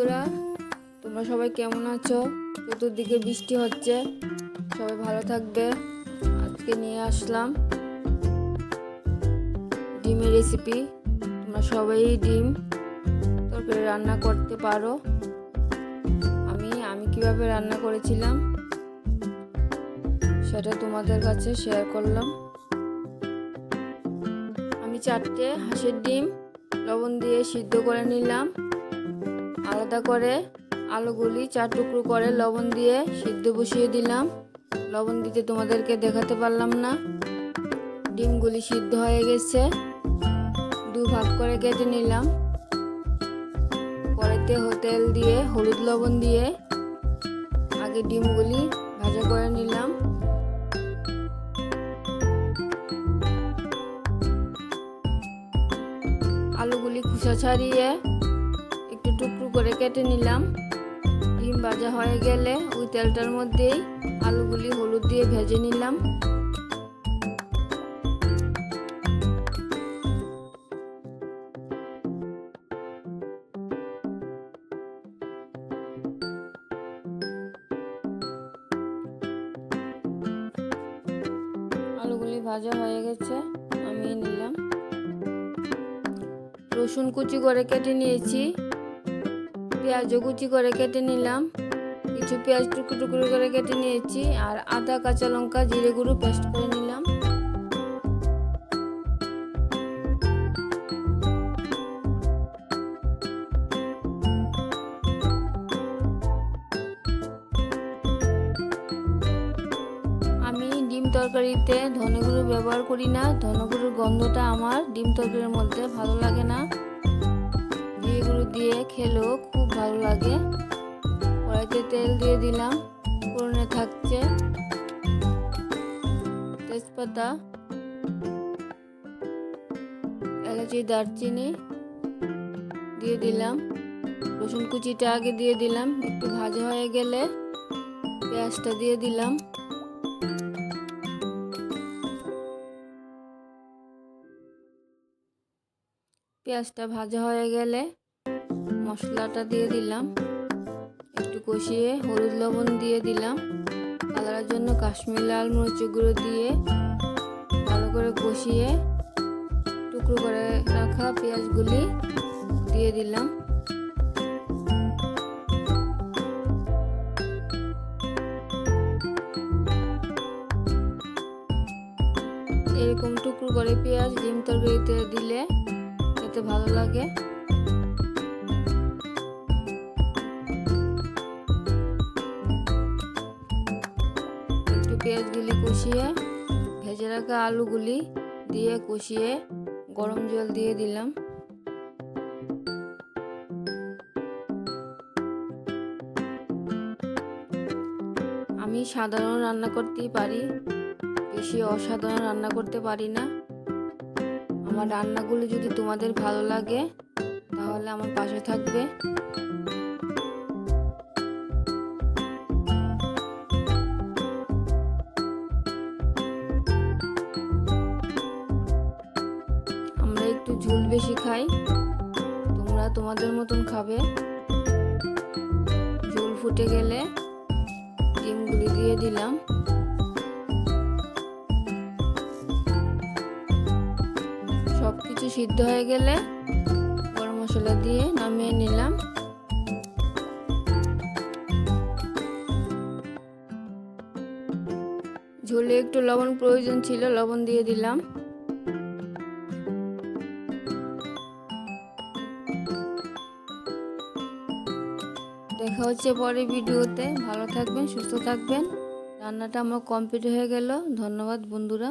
বন্ধুরা, তোমরা সবাই কেমন আছো? চতুর্দিকে বৃষ্টি হচ্ছে, সবাই ভালো থাকবে। আজকে নিয়ে আসলাম ডিমের রেসিপি। তোমরা সবাই ডিম তরকারি রান্না করতে পারো। আমি কিভাবে রান্না করেছিলাম সেটা তোমাদের কাছে শেয়ার করলাম। আমি 4টে হাঁসের ডিম লবণ দিয়ে সিদ্ধ করে নিলাম। আলাদা করে আলুগুলি 4 টুকরো করে লবণ দিয়ে সিদ্ধ বসিয়ে দিলাম। লবণ দিতে তোমাদেরকে দেখাতে পারলাম না। ডিমগুলি সিদ্ধ হয়ে গেছে, 2 ভাগ করে কেটে নিলাম। কড়াইতে তেল দিয়ে হলুদ লবণ দিয়ে আগে ডিমগুলি ভাজা করে নিলাম। আলুগুলি খোসা ছাড়িয়ে একটু টুকরো করে কেটে নিলাম। ডিম ভাজা হয়ে গেলে ওই তেলটার মধ্যেই আলুগুলি হলুদ দিয়ে ভেজে নিলাম। আলুগুলি ভাজা হয়ে গেছে, নামিয়ে নিলাম। রসুন কুচি করে কেটে নিয়েছি, পেঁয়াজও কুচি করে কেটে নিলাম। কিছু পেঁয়াজ টুকরো টুকরো করে কেটে নিয়েছি, আর আদা কাঁচা লঙ্কা জিরে গুঁড়ো পেস্ট করে নিলাম। আমি ডিম তরকারিতে ধনে গুঁড়ো ব্যবহার করি না। ধনে গুঁড়োর গন্ধটা আমার ডিম তরকারির মধ্যে ভালো লাগে না। জিরে গুঁড়ো দিয়ে খেলেও খুব ভালো লাগে। কড়াইতে তেল দিয়ে দিলাম, ফোড়নে থাকছে তেজপাতা, এলাচি, দারচিনি দিয়ে দিলাম। রসুন কুচিটা আগে দিয়ে দিলাম। একটু ভাজা হয়ে গেলে পেঁয়াজটা দিয়ে দিলাম। পেঁয়াজটা ভাজা হয়ে গেলে মশলাটা দিয়ে দিলাম। একটু কষিয়ে হলুদ লবণ দিয়ে দিলাম। কালারের জন্য কাশ্মীরি লাল মরিচ গুঁড়ো দিয়ে ভালো করে কষিয়ে টুকরো করে রাখা পেঁয়াজগুলি দিয়ে দিলাম। এরকম টুকরো করে পেঁয়াজ ডিম তরকারিতে দিলে খেতে ভালো লাগে। একটু পেঁয়াজগুলি কষিয়ে ভেজে রাখা আলুগুলি দিয়ে কষিয়ে গরম জল দিয়ে দিলাম। আমি সাধারণ রান্না করতেই পারি, বেশি অসাধারণ রান্না করতে পারি না। আমার রান্নাগুলো যদি তোমাদের ভালো লাগে তাহলে আমার পাশে থাকবে। আমরা একটু ঝোল বেশি খাই, তোমরা তোমাদের মতন খাবে। ঝোল ফুটে গেলে ডিমগুলি দিয়ে দিলাম। সবকিছু সিদ্ধ হয়ে গেলে গরম মশলা দিয়ে নামিয়ে নিলাম। ঝোলে একটু লবণ প্রয়োজন ছিল, লবণ দিয়ে দিলাম। দেখা হচ্ছে পরে ভিডিওতে। ভালো থাকবেন, সুস্থ থাকবেন। রান্নাটা আমার কমপ্লিট হয়ে গেল। ধন্যবাদ বন্ধুরা।